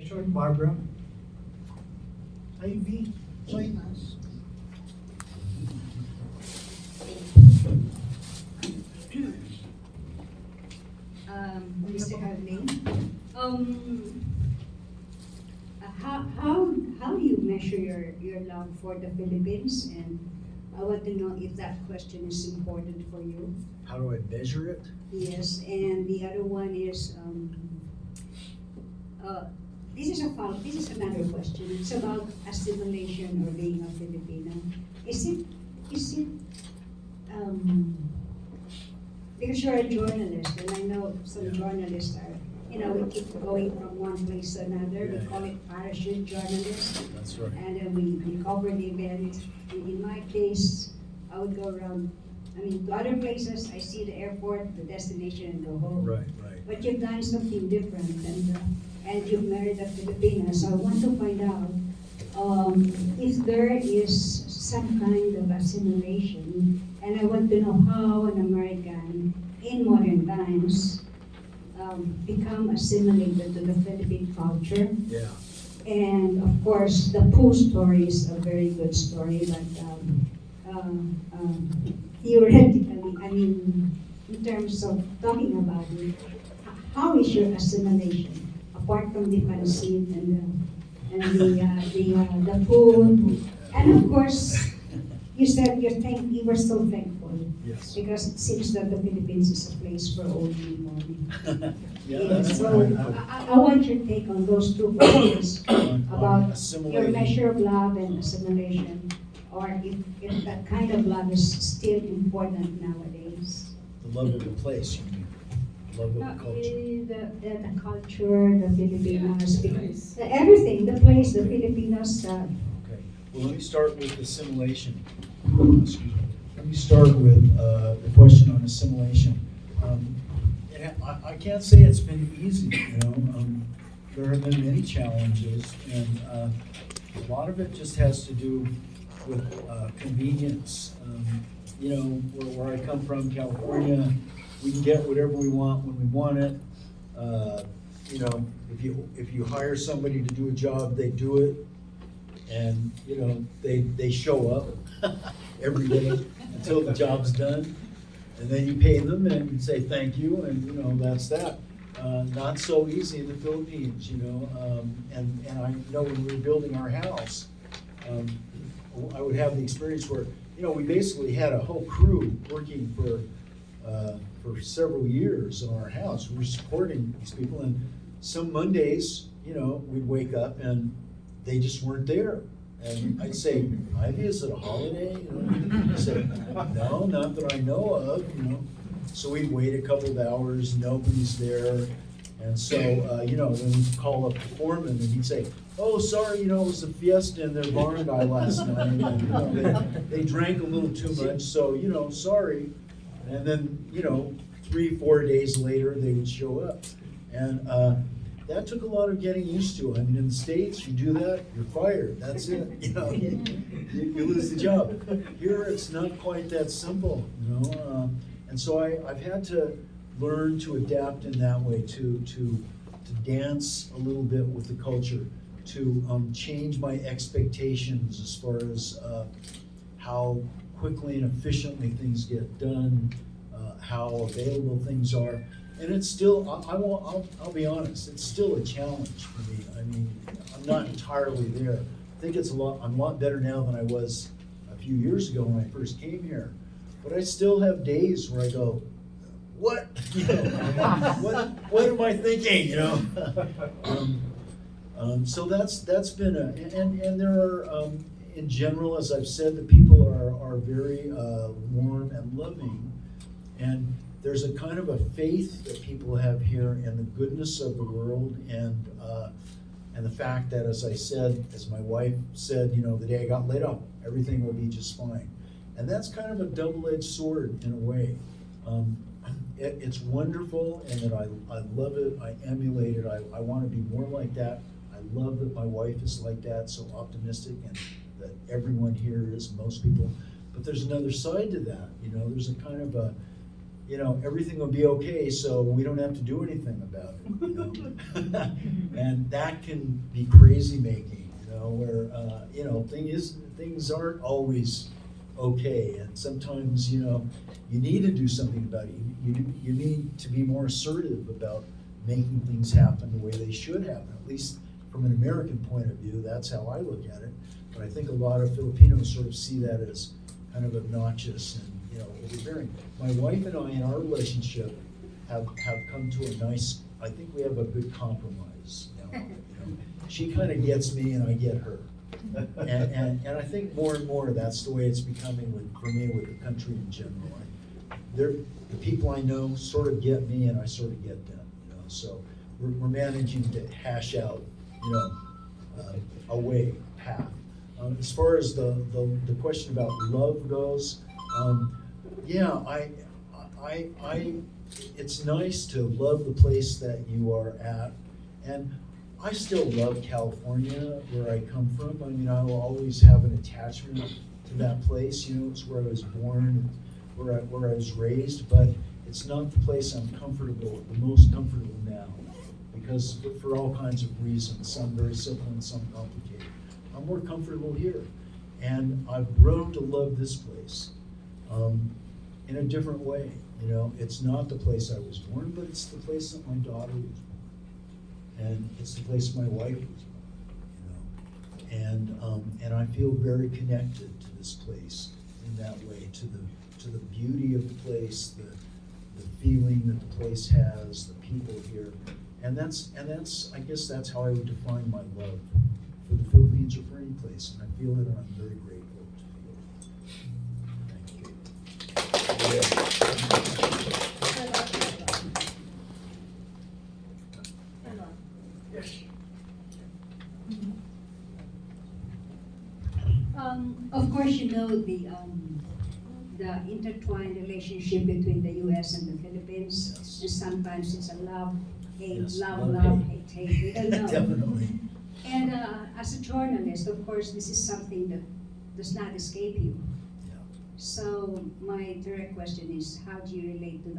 Short Barbara. Ivy, join us. Mr. Haldane, how do you measure your love for the Philippines? And I want to know if that question is important for you. How do I measure it? Yes, and the other one is, this is another question. It's about assimilation or being a Filipino. Is it, um, because you're a journalist, and I know some journalists are, we keep going from one place to another. We call it parachute journalists. That's right. And then we cover the event. In my case, I would go around, to other places, I see the airport, the destination, and go home. Right, right. But you've done something different, and you've married a Filipina. So I want to find out if there is some kind of assimilation, and I want to know how an American in modern times become assimilated to the Philippine culture. Yeah. And of course, the Pooh story is a very good story, but theoretically, in terms of talking about it, how is your assimilation apart from the pancit and the food, and of course, you said you were so thankful. Yes. Because it seems that the Philippines is a place for old people. Yeah, Yes, that's so right. I want your take on those two questions On about your assimilating. measure of love and assimilation, or if that kind of love is still important nowadays. The love of the place, you mean? Love of the culture. The culture, the Filipinos, because everything, the place, the Filipinos. Okay. Well, let me start with assimilation. Excuse me. Let me start with the question on assimilation. I can't say it's been easy, there have been many challenges, and a lot of it just has to do with convenience. Where I come from, California, we can get whatever we want when we want it. If you hire somebody to do a job, they do it, and they show up every day until the job's done, and then you pay them and you say thank you, and that's that. Not so easy in the Philippines, and I know when we were building our house, I would have the experience where we basically had a whole crew working for several years on our house. We were supporting these people, and some Mondays, we'd wake up and they just weren't there. And I'd say, Ivy, is it a holiday? He'd say, no, not that I know of, So we'd wait a couple of hours, nobody's there. And so, then we'd call up the foreman and he'd say, oh, sorry, it was a fiesta in their barangay last night. And, they drank a little too much, so, sorry. And then, 3-4 days later, they would show up. And that took a lot of getting used to. In the States, you do that, you're fired. That's it. You lose the job. Here, it's not quite that simple. And so I've had to learn to adapt in that way, to dance a little bit with the culture, to change my expectations as far as how quickly and efficiently things get done, how available things are. And it's still, I'll be honest, it's still a challenge for me. I'm not entirely there. I think I'm a lot better now than I was a few years ago when I first came here. But I still have days where I go, what? What am I thinking? So that's been and there are, in general, as I've said, the people are very warm and loving, and there's a kind of a faith that people have here in the goodness of the world, and the fact that, as I said, as my wife said, the day I got laid off, everything will be just fine. And that's kind of a double-edged sword in a way. It's wonderful, and that I love it, I emulate it, I want to be more like that. I love that my wife is like that, so optimistic, and that everyone here is, most people. But there's another side to that, there's a kind of you know, everything will be okay, so we don't have to do anything about it, you know? And that can be crazy making, you know, where, you know, things aren't always okay, and sometimes, you know, you need to do something about it. You need to be more assertive about making things happen the way they should happen, at least from an American point of view. That's how I look at it. But I think a lot of Filipinos sort of see that as kind of obnoxious and, you know, overbearing. My wife and I, in our relationship, have come to a nice, I think we have a good compromise now. You know? She kind of gets me and I get her. And I think more and more that's the way it's becoming for me with the country in general. The people I know sort of get me and I sort of get them, you know. So we're managing to hash out, you know, a way, path. As far as the question about love goes, yeah, it's nice to love the place that you are at, and I still love California, where I come from. I mean, I will always have an attachment to that place. You know, it's where I was born, where I was raised, but it's not the place I'm the most comfortable now, because for all kinds of reasons, some very simple and some complicated. I'm more comfortable here, and I've grown to love this place in a different way. You know, it's not the place I was born, but it's the place that my daughter was born. And it's the place my wife was born, you know, and I feel very connected to this place in that way, to the beauty of the place, the feeling that the place has, the people here, and that's I guess that's how I would define my love for the Philippines or for any place, and I feel it, and I'm very grateful to feel it. Thank you. Of course, you know the intertwined relationship between the U.S. and the Philippines. Yes. And sometimes it's a love-hate, Yes, love, love-hate. hate. We don't know. Definitely. And as a journalist, of course, this is something that does not escape you. Yeah. So my direct question is, how do you relate to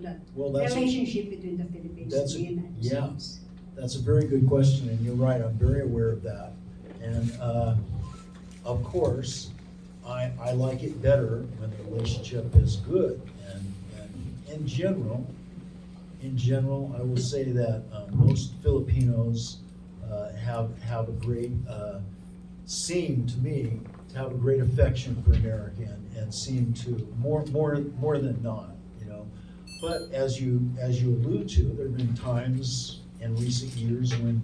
that Well, that's relationship between the Philippines and that's the United yeah. States? That's a very good question, and you're right, I'm very aware of that. And of course, I like it better when the relationship is good. And in general, I will say that most Filipinos have a great, seem to me to have a great affection for America, and seem to more than not, you know. But as you allude to, there have been times in recent years when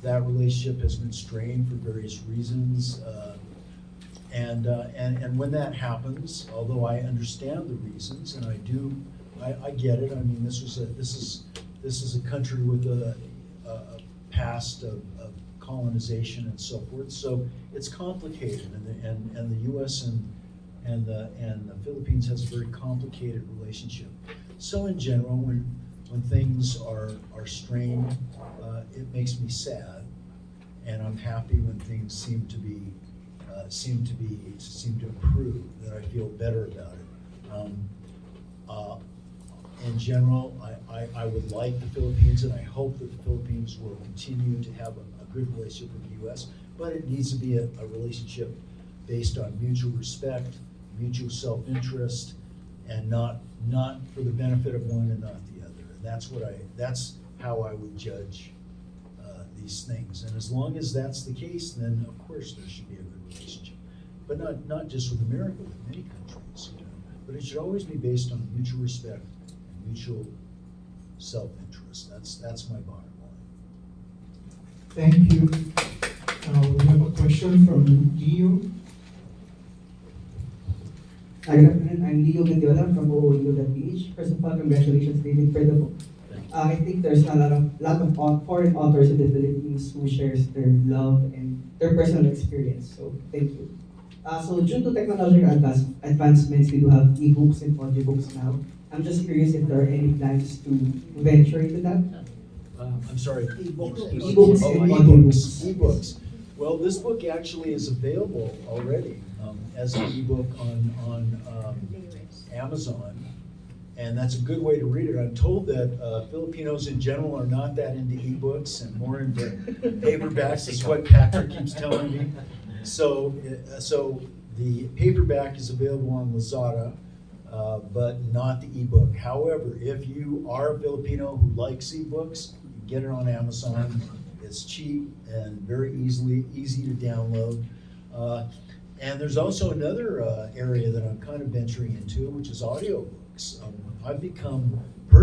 that relationship has been strained for various reasons, and when that happens, although I understand the reasons, and I get it. I mean, this is a country with a past of colonization and so forth, so it's complicated, and the U.S. and the Philippines has a very complicated relationship. So in general, when things are strained, it makes me sad, and I'm happy when things seem to improve, that I feel better about it. In general, I would like the Philippines, and I hope that the Philippines will continue to have a good relationship with the U.S., but it needs to be a relationship based on mutual respect, mutual self-interest, and not for the benefit of one and not the other. And that's how I would judge these things. And as long as that's the case, then of course there should be a good relationship. But not just with America, with many countries, you know. But it should always be based on mutual respect and mutual self-interest. That's my bottom line. Thank you. We have a question from Leo. Good afternoon, I'm Leo Mendiola from OOU.ph. First of all, congratulations, David, for the book. I think there's a lot of foreign authors in the Philippines who shares their love and their personal experience. So thank you. So due to technological advancements, we do have ebooks and audiobooks now. I'm just curious if there are any plans to venture into that. I'm sorry. Ebooks and Ebooks. audiobooks. Ebooks. Well, this book actually is available already as an ebook on Amazon, And that's a good way to read it. I'm told that Filipinos in general are not that into ebooks and more into paperbacks, is what Patrick keeps telling me. So the paperback is available on Lazada, but not the ebook. However, if you are a Filipino who likes ebooks, you can get it on Amazon. It's cheap and very easy to download. And there's also another area that I'm kind of venturing into, which is audiobooks. I've become a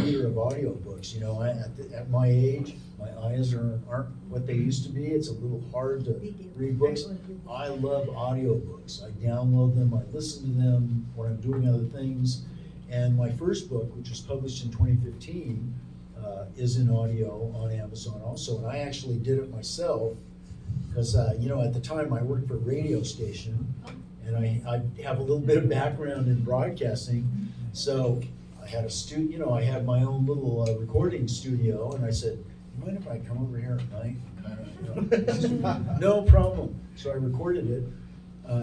reader of audiobooks. You know, at my age, my eyes aren't what they used to be. It's a little hard to read books. I love audiobooks. I download them, I listen to them when I'm doing other things. And my first book, which was published in 2015, is in audio on Amazon also. And I actually did it myself because, you know, at the time I worked for a radio station, and I have a little bit of background in broadcasting. So I had I had my own little recording studio, and I said, you mind if I come over here at night? No problem. So I recorded it.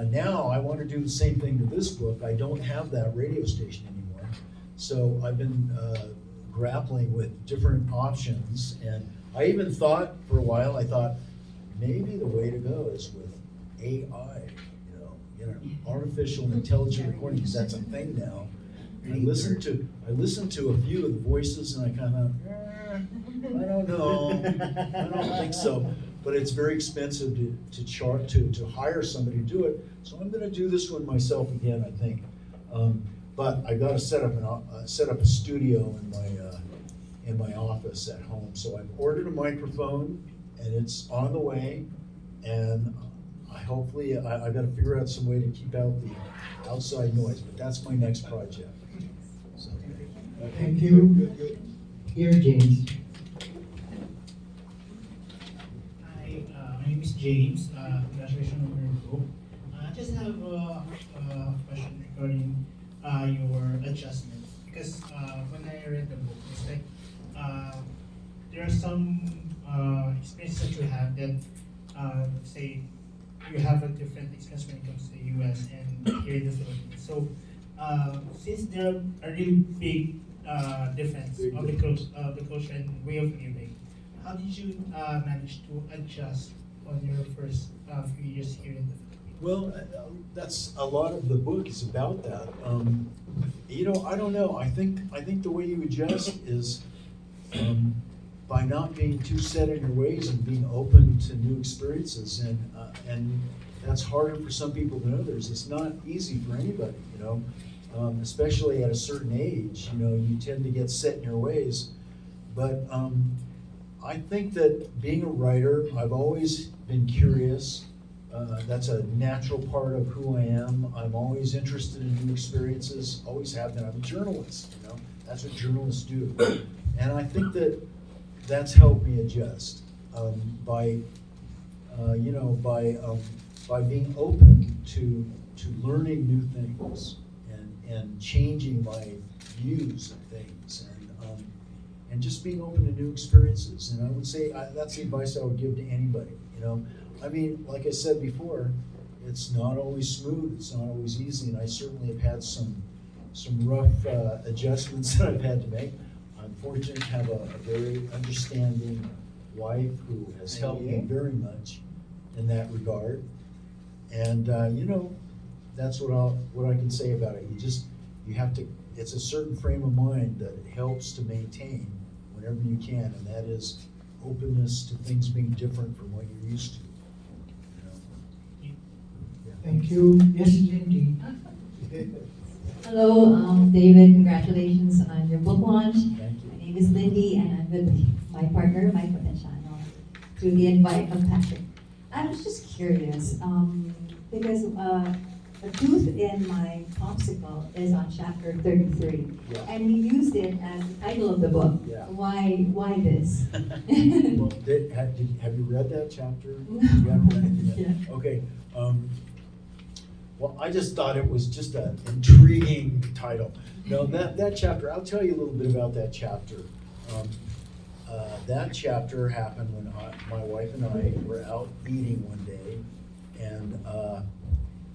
Now I want to do the same thing to this book. I don't have that radio station anymore. So I've been grappling with different options, and I even thought for a while, maybe the way to go is with AI, artificial intelligent recording, because that's a thing now. I listened to a few of the voices, and I kind of, I don't know, I don't think so. But it's very expensive to hire somebody to do it. So I'm going to do this one myself again, I think. But I got to set up a studio in my office at home. So I've ordered a microphone, and it's on the way. And I got to figure out some way to keep out the outside noise. But that's my next project. So, Thank you. Here, James. Hi, my name is James. Congratulations on your book. I just have a question regarding your adjustments, because when I read the book, it's like there are some experiences that you have that, say, you have a different experience when it comes to the US and here in the Philippines. So, since there are a really big difference of the culture and way of living, how did you manage to adjust on your first few years here in the Philippines? well, that's a lot of the book is about that. I don't know. I think the way you adjust is by not being too set in your ways and being open to new experiences, and that's harder for some people than others. It's not easy for anybody, especially at a certain age. You tend to get set in your ways. But I think that being a writer, I've always been curious. That's a natural part of who I am. I'm always interested in new experiences, always have been. I'm a journalist, that's what journalists do. And I think that that's helped me adjust by being open to learning new things and changing my views of things and just being open to new experiences. And I would say that's the advice I would give to anybody. I mean, like I said before, it's not always smooth, it's not always easy, and I certainly have had some rough adjustments that I've had to make. I'm fortunate to have a very understanding wife who has helped me very much in that regard. And that's what I can say about it. You have to. It's a certain frame of mind that it helps to maintain whenever you can, and that is openness to things being different from what you're used to. Thank you. Yes, Lindy. Hello, David. Congratulations on your book launch. Thank you. My name is Lindy, and I'm with my partner, Mike Potentiano, through the invite of Patrick. I was just curious, because the tooth in my popsicle is on chapter 33, Yeah. and you used it as the title of the book. Yeah. Why this? Well, have you read that chapter? You haven't read it yet? Yeah. Okay. Well, I just thought it was just an intriguing title. No, that chapter, I'll tell you a little bit about that chapter. That chapter happened when my wife and I were out eating one day and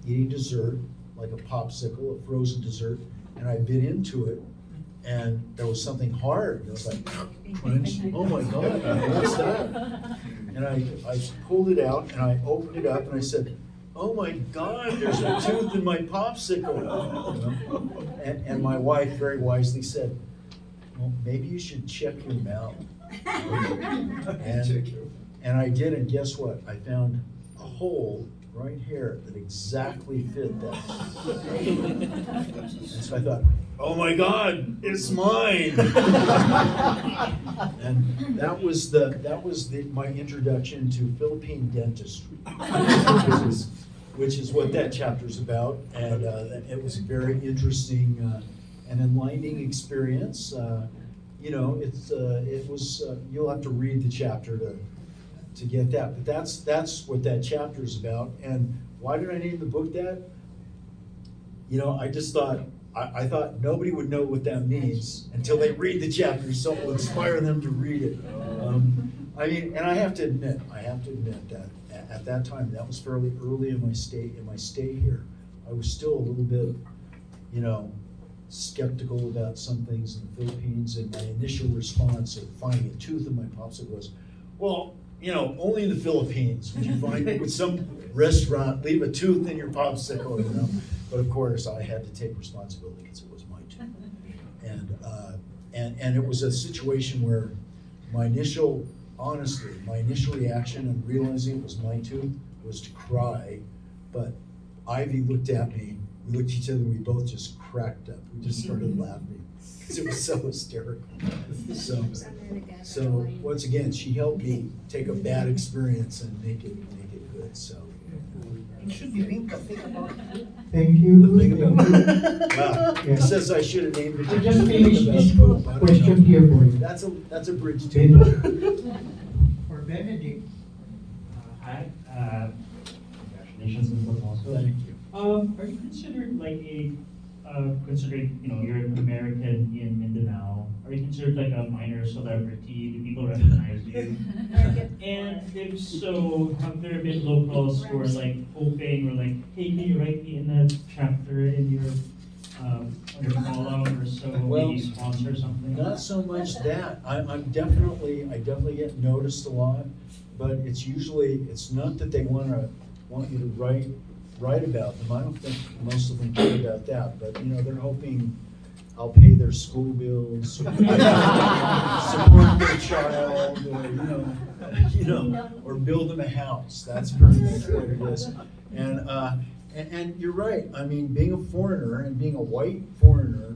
eating dessert, like a popsicle, a frozen dessert. and I bit into it, and there was something hard. It was like, crunch. Oh my God, what's that? And I pulled it out and I opened it up and I said, oh my God, there's a tooth in my popsicle. You know? And my wife very wisely said, well, maybe you should check your mouth. And I did, and guess what? I found a hole right here that exactly fit that. And so I thought, oh my God, it's mine. And that was my introduction to Philippine dentistry, which is what that chapter's about. And it was a very interesting and enlightening experience. You know, it was you'll have to read the chapter to get that. But that's what that chapter is about. And why did I name the book that? You know, I just thought I thought nobody would know what that means until they read the chapter, so it will inspire them to read it. I mean, and I have to admit that at that time, that was fairly early in my stay here. I was still a little bit, you know, skeptical about some things in the Philippines, and my initial response of finding a tooth in my popsicle was, well, you know, only in the Philippines would you find it with some restaurant, leave a tooth in your popsicle, you know. But of course, I had to take responsibility because it was my tooth. And it was a situation where my initial reaction and realizing it was my tooth was to cry. But Ivy looked at me, we looked at each other, and we both just cracked up. We just started laughing because it was so hysterical. So once again, she helped me take a bad experience and make it good. So. It should be think about it. Thank you. The thing about Thank you. wow, Yeah. it says I should have named it. I just finished this About poop. question here for you. That's a bridge Ben. too. For Benedict, hi, congratulations on the book also. Thank you. Are you considered like considering, you know, you're an American in Mindanao, are you considered like a minor celebrity? Do people recognize you? And if so, have there been locals who are like hoping or like, hey, can you write me in that chapter in your on your column or so, Well, maybe sponsor something? Not so much that. I definitely get noticed a lot, but it's not that they want you to write about them. I don't think most of them care about that, but you know, they're hoping I'll pay their school bills, support their child, or or build them a house. That's pretty much what it is. And you're right. I mean, being a foreigner and being a white foreigner,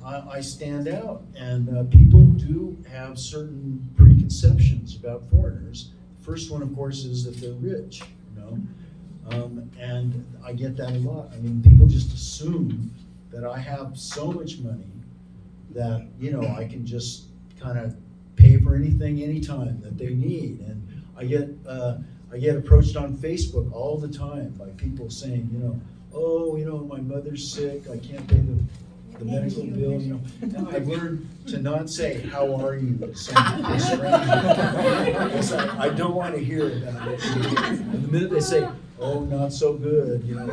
I stand out, and people do have certain preconceptions about foreigners. The first one, of course, is that they're rich. You know, and I get that a lot. I mean, people just assume that I have so much money that, you know, I can just kind of pay for anything, anytime that they need. And I get approached on Facebook all the time by people saying, you know, oh, you know, my mother's sick, I can't pay the medical bill, you know. And I've learned to not say, how are you, to some stranger. Because I don't want to hear about it. And the minute they say, oh, not so good, you know,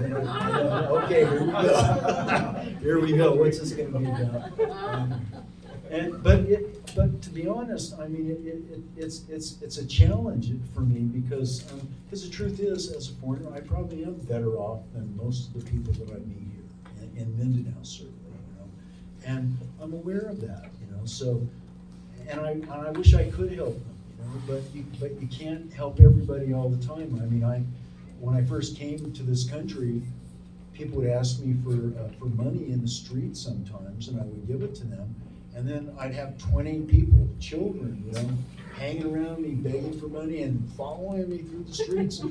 okay, here we go. Here we go, what's this gonna be about? But to be honest, I mean, it's a challenge for me because the truth is, as a foreigner, I probably am better off than most of the people that I meet here, in Mindanao certainly, you know. And I'm aware of that, you know, so, and I wish I could help them, you know, but you can't help everybody all the time. I mean, when I first came to this country, people would ask me for money in the street sometimes, and I would give it to them. And then I'd have 20 people, children, you know, hanging around me, begging for money and following me through the streets.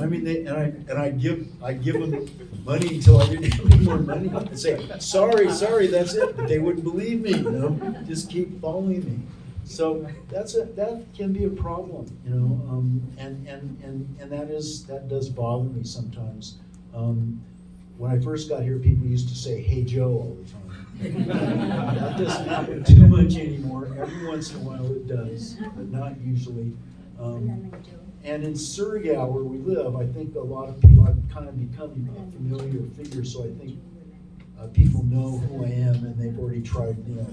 I mean, I'd give them money until I didn't have any more money. I'd say, sorry, that's it. But they wouldn't believe me, you know, just keep following me. So that can be a problem, you know, and that does bother me sometimes. When I first got here, people used to say, hey Joe, all the time. That doesn't happen too much anymore. Every once in a while it does, but not usually. And in Surigao, where we live, I think a lot of people, I've kind of become a familiar figure, so I think people know who I am and they've already tried, you know,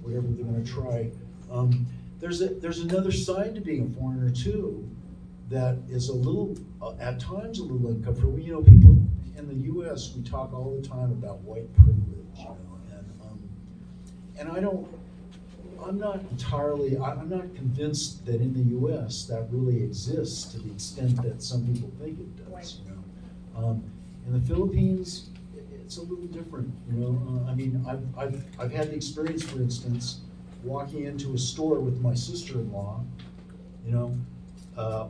whatever they're gonna try. There's another side to being a foreigner too, that is a little, at times a little uncomfortable. You know, people in the US, we talk all the time about white privilege, you know, and I'm not entirely, I'm not convinced that in the US that really exists to the extent that some people think it does, you know. In the Philippines, it's a little different, you know. I mean, I've had the experience, for instance, walking into a store with my sister-in-law, you know,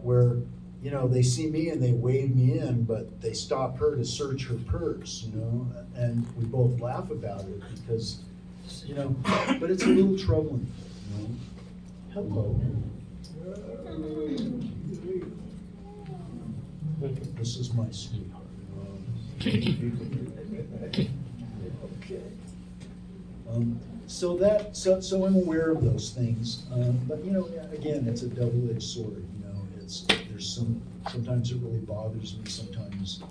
where, you know, they see me and they wave me in, but they stop her to search her purse, you know, and we both laugh about it because, you know, but it's a little troubling, you know. Hello. This is my sweetheart. So I'm aware of those things, but you know, again, it's a double-edged sword. You know, sometimes it really bothers me. Sometimes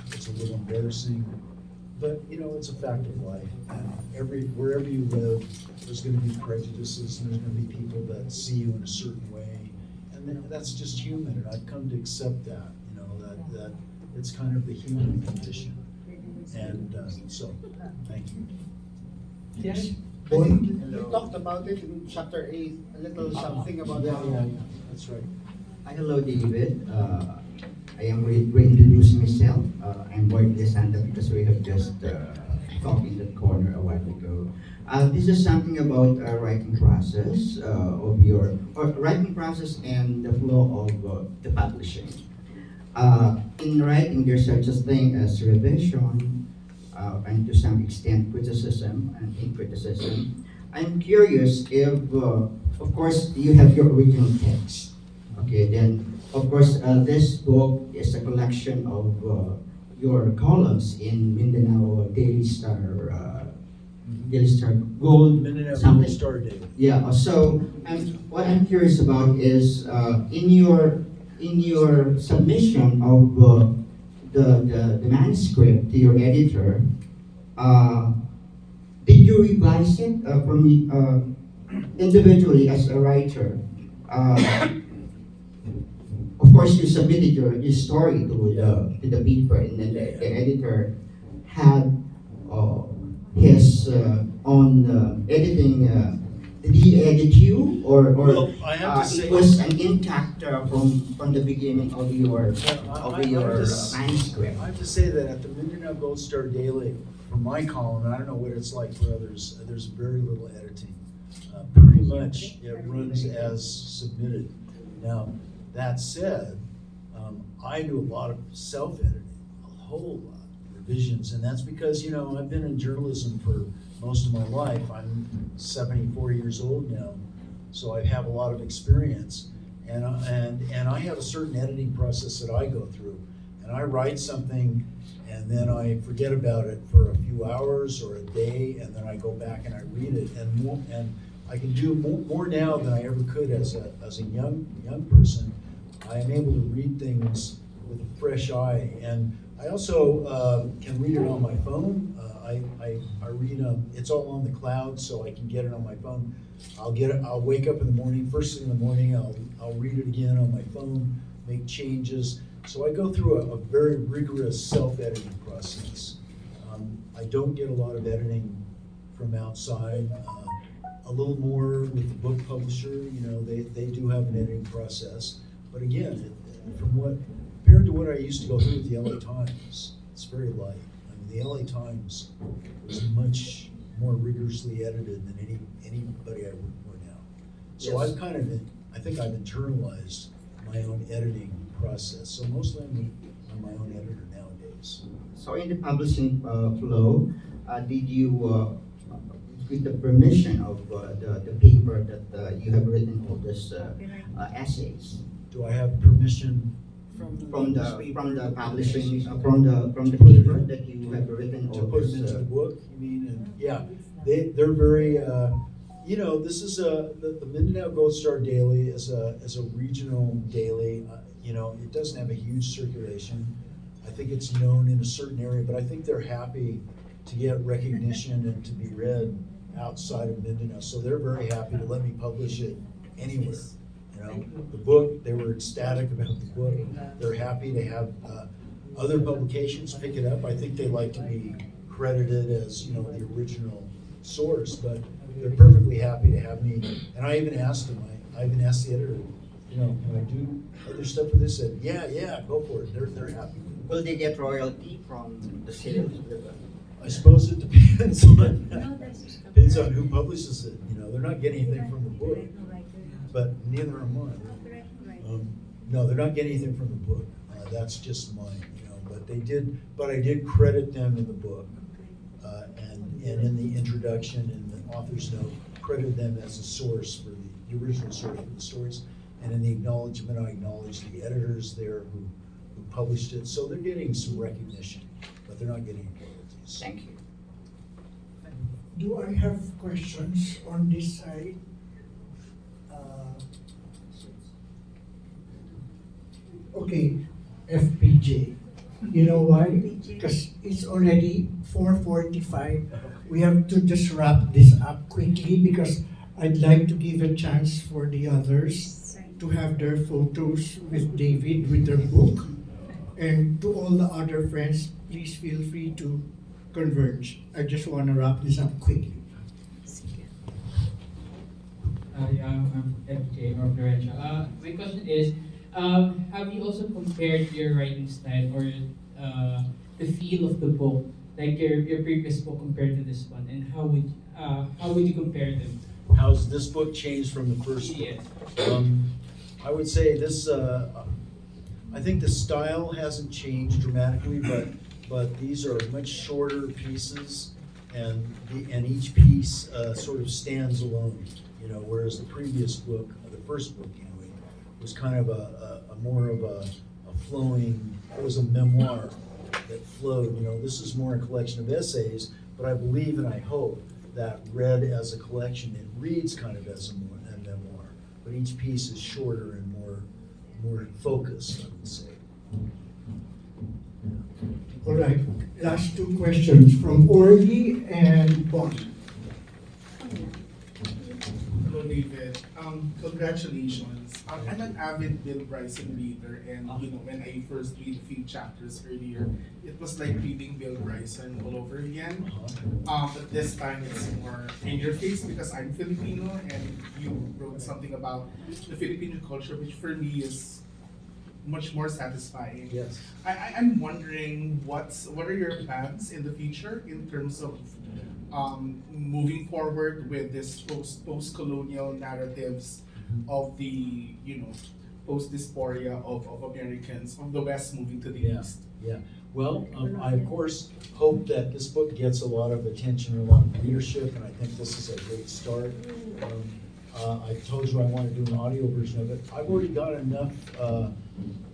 it's a little embarrassing, but you know, it's a fact of life. And wherever you live, there's going to be prejudices, and there's going to be people that see you in a certain way, and that's just human. And I've come to accept that. You know, that it's kind of the human condition. And so, thank you. Yes. You talked about it in chapter 8, a little something about Yeah, that's right. Hi, hello, David. I am reintroducing myself. I'm Boyd Santa because we have just talked in the corner a while ago. This is something about writing process of your writing process and the flow of the publishing. In writing, there's such a thing as revision and to some extent criticism and criticism. I'm curious if, of course, you have your original text. Okay, then of course this book is a collection of your columns in Mindanao Daily Star, Daily Star Gold, Mindanao something. Gold Star Day. Yeah. So what I'm curious about is in your submission of the manuscript to your editor, did you revise it from individually as a writer? Of course, you submitted your story to the paper, and then the editor had his own editing. Did he edit you, or Well, I have to say, it was an intact from the beginning of your manuscript? I have to say that at the Mindanao Gold Star Daily, for my column, and I don't know what it's like for others, there's very little editing. Pretty much it runs as submitted. Now, that said, I do a lot of self-editing, a whole lot, revisions, and that's because, you know, I've been in journalism for most of my life. I'm 74 years old now, so I have a lot of experience, and I have a certain editing process that I go through, and I write something, and then I forget about it for a few hours or a day, and then I go back and I read it, and I can do more now than I ever could as a young person. I am able to read things with a fresh eye, and I also can read it on my phone. I read it's all on the cloud, so I can get it on my phone. I'll wake up in the morning, first thing in the morning, I'll read it again on my phone, make changes. So I go through a very rigorous self-editing process. I don't get a lot of editing from outside. A little more with the book publisher, you know, they do have an editing process. But again, compared to what I used to go through with the LA Times, it's very light. I mean, the LA Times was much more rigorously edited than anybody I work for now. So Yes. I think I've internalized my own editing process. So mostly I'm my own editor nowadays. So in the publishing flow, did you with the permission of the paper that you have written all these essays? Do I have permission? From the publishing from the paper that you have written To all put it this into the book, you mean? And yeah, they're very, you know, this is the Mindanao Gold Star Daily is a regional daily. You know, it doesn't have a huge circulation. I think it's known in a certain area, but I think they're happy to get recognition and to be read outside of Mindanao. So they're very happy to let me publish it anywhere. You know, the book, they were ecstatic about the book. They're happy to have other publications pick it up. I think they like to be credited as, you know, the original source, but they're perfectly happy to have me. And I even asked them, I even asked the editor, you know, can I do other stuff with this? Said, yeah, go for it. They're happy. Will they get royalty from the sales? I suppose it depends on who publishes it. You know, they're not getting anything from the book, but neither am I. No, they're not getting anything from the book. That's just mine, you know. But I did credit them in the book, and in the introduction and the author's note, credit them as a source for the original source for the stories. And in the acknowledgement, I acknowledged the editors there who published it. So they're getting some recognition, but they're not getting royalties. Thank you. Do I have questions on this side? Okay, FPJ. You know why? Because it's already 4:45. We have to just wrap this up quickly because I'd like to give a chance for the others to have their photos with David with their book. And to all the other friends, please feel free to converge. I just want to wrap this up quickly. I'm FJ or Florentia. My question is, have you also compared your writing style or the feel of the book, like your previous book compared to this one, and how would you compare them? How's this book changed from the first book? Yes. I would say this. I think the style hasn't changed dramatically, but these are much shorter pieces, and each piece sort of stands alone. You know, whereas the previous book, the first book anyway, was kind of a more of a flowing. It was a memoir that flowed. You know, this is more a collection of essays, but I believe and I hope that read as a collection, it reads kind of as a memoir. But each piece is shorter and more focused, I would say. All right, last two questions from Orly and Bon. Hello, David. Congratulations. I'm an avid Bill Bryson reader, and you know, when I first read a few chapters earlier, it was like reading Bill Bryson all over again. But this time it's more in your face because I'm Filipino, and you wrote something about the Filipino culture, which for me is much more satisfying. Yes. I'm wondering what are your plans in the future in terms of moving forward with this post-colonial narratives of the, you know, post-dysphoria of Americans, of the West moving to the Yeah. East. Yeah. Well, I of course hope that this book gets a lot of attention and a lot of readership, and I think this is a great start. I told you I want to do an audio version of it. I've already got enough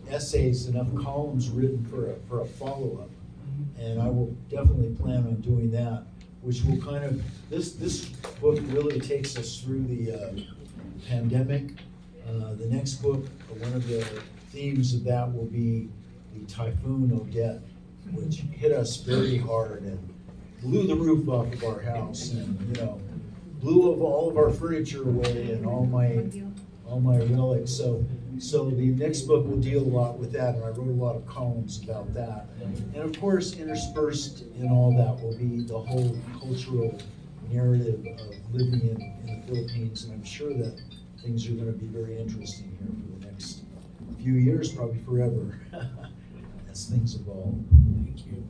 essays, enough columns written for a follow-up, and I will definitely plan on doing that, which will kind of, this book really takes us through the pandemic. The next book, one of the themes of that will be the Typhoon Odette, which hit us very hard and blew the roof off of our house, and blew all of our furniture away and all my relics. So the next book will deal a lot with that, and I wrote a lot of columns about that. And of course, interspersed in all that will be the whole cultural narrative of living in the Philippines, and I'm sure that things are going to be very interesting here for the next few years, probably forever, as things evolve. Thank you.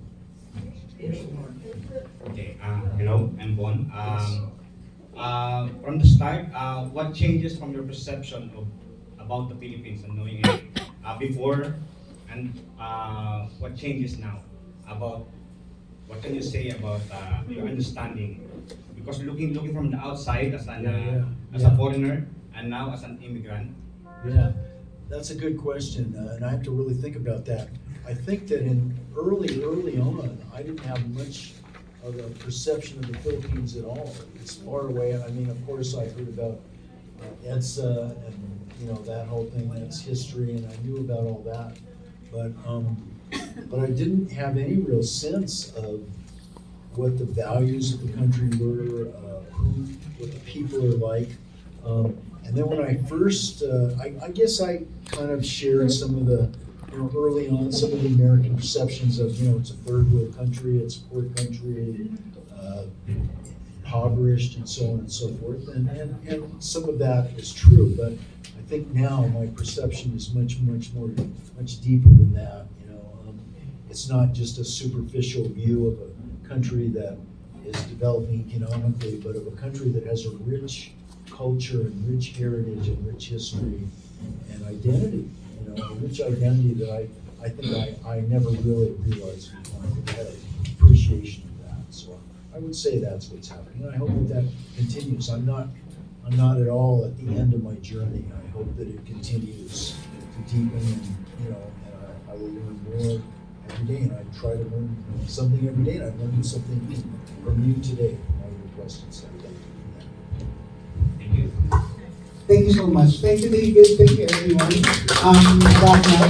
Okay, hello, I'm Bon. From the start, what changes from your perception about the Philippines and knowing it before, and what changes now? About what can you say about your understanding? Because looking from the outside as a foreigner and now as an immigrant. Yeah, that's a good question, and I have to really think about that. I think that in early on, I didn't have much of a perception of the Philippines at all. It's far away. I mean, of course, I heard about EDSA and that whole thing. That's history, and I knew about all that, but I didn't have any real sense of what the values of the country were, what the people are like. And then when I first, I guess I kind of shared some of the, early on, some of the American perceptions of, it's a third world country, it's a poor country, impoverished and so on and so forth. And some of that is true, but I think now my perception is much deeper than that. It's not just a superficial view of a country that is developing economically, but of a country that has a rich culture and rich heritage and rich history and identity. A rich identity that I think I never really realized before. I had an appreciation of that. So I would say that's what's happening. And I hope that continues. I'm not at all at the end of my journey. I hope that it continues to deepen and I will learn more every day, and I try to learn something every day, and I've learned something from you today. All your questions. So thank you. Thank you. Thank you so much. Thank you, David. Thank you, everyone. Back now.